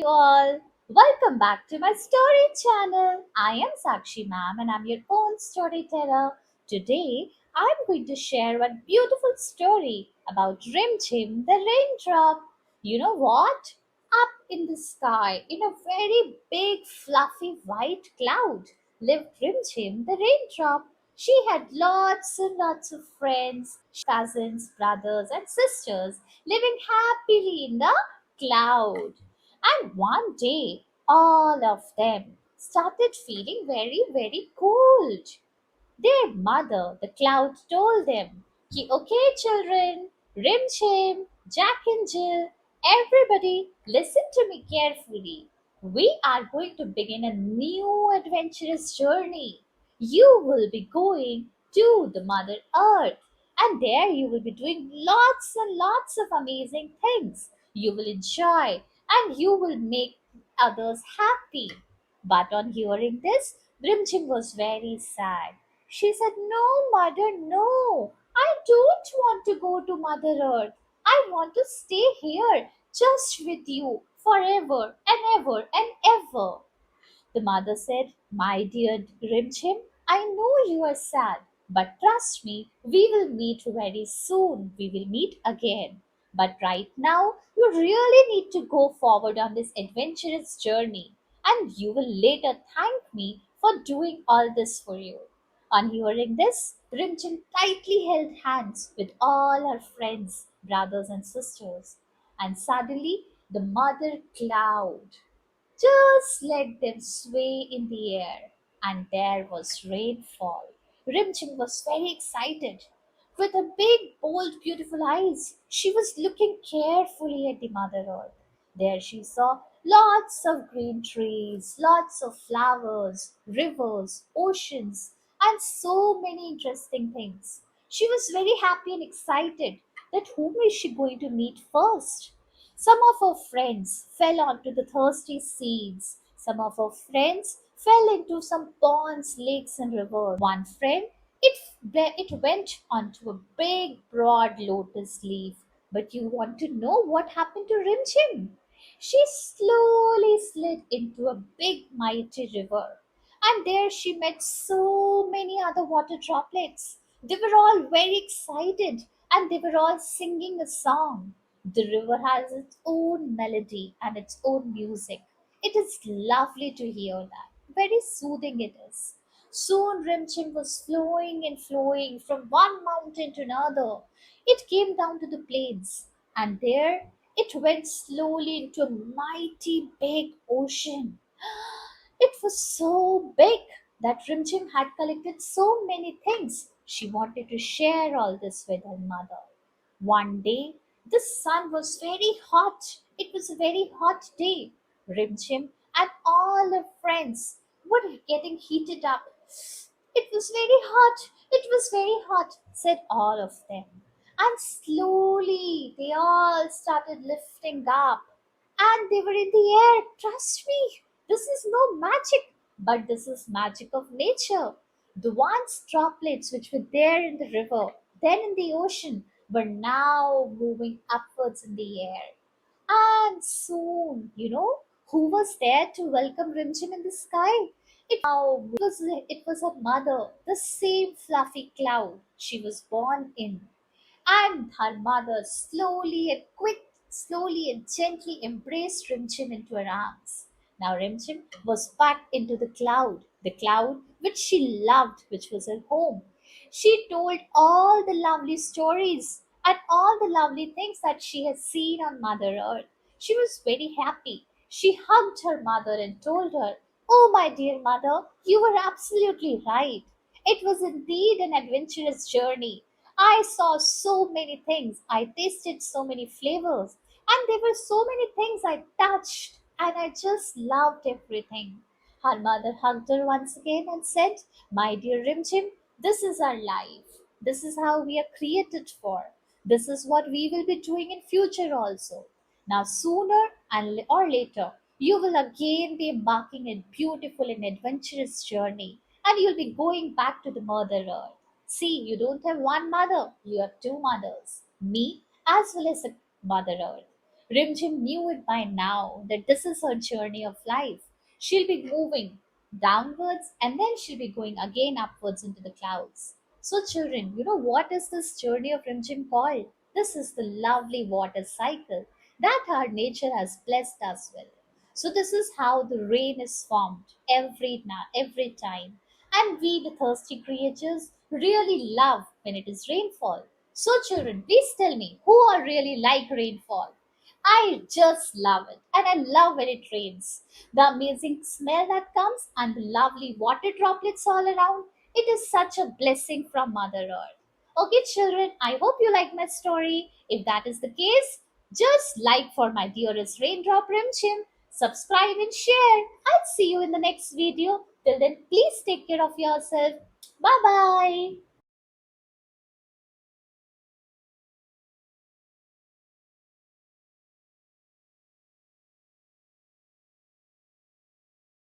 all. Welcome back to my story channel. I am Sakshi ma'am and I'm your own storyteller. Today I'm going to share one beautiful story about Rim Chim the raindrop. You know what? Up in the sky, in a very big fluffy white cloud, lived Rim Chim the raindrop. She had lots and lots of friends, cousins, brothers, and sisters living happily in the cloud. And one day, all of them started feeling very, very cold. Their mother, the cloud, told them, Okay, children, Rim Chim, Jack and Jill, everybody, listen to me carefully. We are going to begin a new adventurous journey. You will be going to the Mother Earth, and there you will be doing lots and lots of amazing things. You will enjoy and you will make others happy. But on hearing this, Rimchim was very sad. She said, No, mother, no. I don't want to go to Mother Earth. I want to stay here just with you forever and ever and ever. The mother said, My dear Rimchim, I know you are sad, but trust me, we will meet very soon. We will meet again. But right now, you really need to go forward on this adventurous journey, and you will later thank me for doing all this for you. On hearing this, Rimchim tightly held hands with all her friends, brothers, and sisters, and suddenly the mother cloud just let them sway in the air, and there was rainfall. Rimchim was very excited. With her big, bold, beautiful eyes, she was looking carefully at the Mother Earth. There she saw lots of green trees, lots of flowers, rivers, oceans, and so many interesting things. She was very happy and excited that whom is she going to meet first? Some of her friends fell onto the thirsty seas. Some of her friends fell into some ponds, lakes, and rivers. One friend, it went onto a big, broad lotus leaf. But you want to know what happened to Rimchim? She slowly slid into a big, mighty river. And there she met so many other water droplets. They were all very excited and they were all singing a song. The river has its own melody and its own music. It is lovely to hear that. Very soothing it is. Soon Rimchim was flowing and flowing from one mountain to another. It came down to the plains, and there it went slowly into a mighty big ocean. It was so big that Rimchim had collected so many things. She wanted to share all this with her mother. One day, the sun was very hot. It was a very hot day. Rimchim and all her friends were getting heated up. It was very hot. It was very hot, said all of them. And slowly they all started lifting up. And they were in the air. Trust me, this is no magic, but this is magic of nature. The once droplets which were there in the river, then in the ocean, were now moving upwards in the air. And soon, who was there to welcome Rimchim in the sky? It was her mother, the same fluffy cloud she was born in. And her mother slowly and gently embraced Rimchim into her arms. Now Rimchim was packed into the cloud which she loved, which was her home. She told all the lovely stories and all the lovely things that she had seen on Mother Earth. She was very happy. She hugged her mother and told her, Oh, my dear mother, you were absolutely right. It was indeed an adventurous journey. I saw so many things. I tasted so many flavors. And there were so many things I touched. And I just loved everything. Her mother hugged her once again and said, My dear Rimchim, this is our life. This is how we are created for. This is what we will be doing in future also. Now, sooner or later, you will again be embarking a beautiful and adventurous journey, and you'll be going back to the Mother Earth. See, you don't have one mother, you have two mothers, me as well as the Mother Earth. Rimjim knew it by now that this is her journey of life. She'll be moving downwards and then she'll be going again upwards into the clouds. So, children, you know what is this journey of Rimjim called? This is the lovely water cycle that our nature has blessed us with. So, this is how the rain is formed every time. And we, the thirsty creatures, really love when it is rainfall. So, children, please tell me who are really like rainfall? I just love it. And I love when it rains. The amazing smell that comes and the lovely water droplets all around. It is such a blessing from Mother Earth. Okay, children, I hope you like my story. If that is the case, just like for my dearest raindrop Rimchim, subscribe and share. I'll see you in the next video. Till then, please take care of yourself. Bye bye.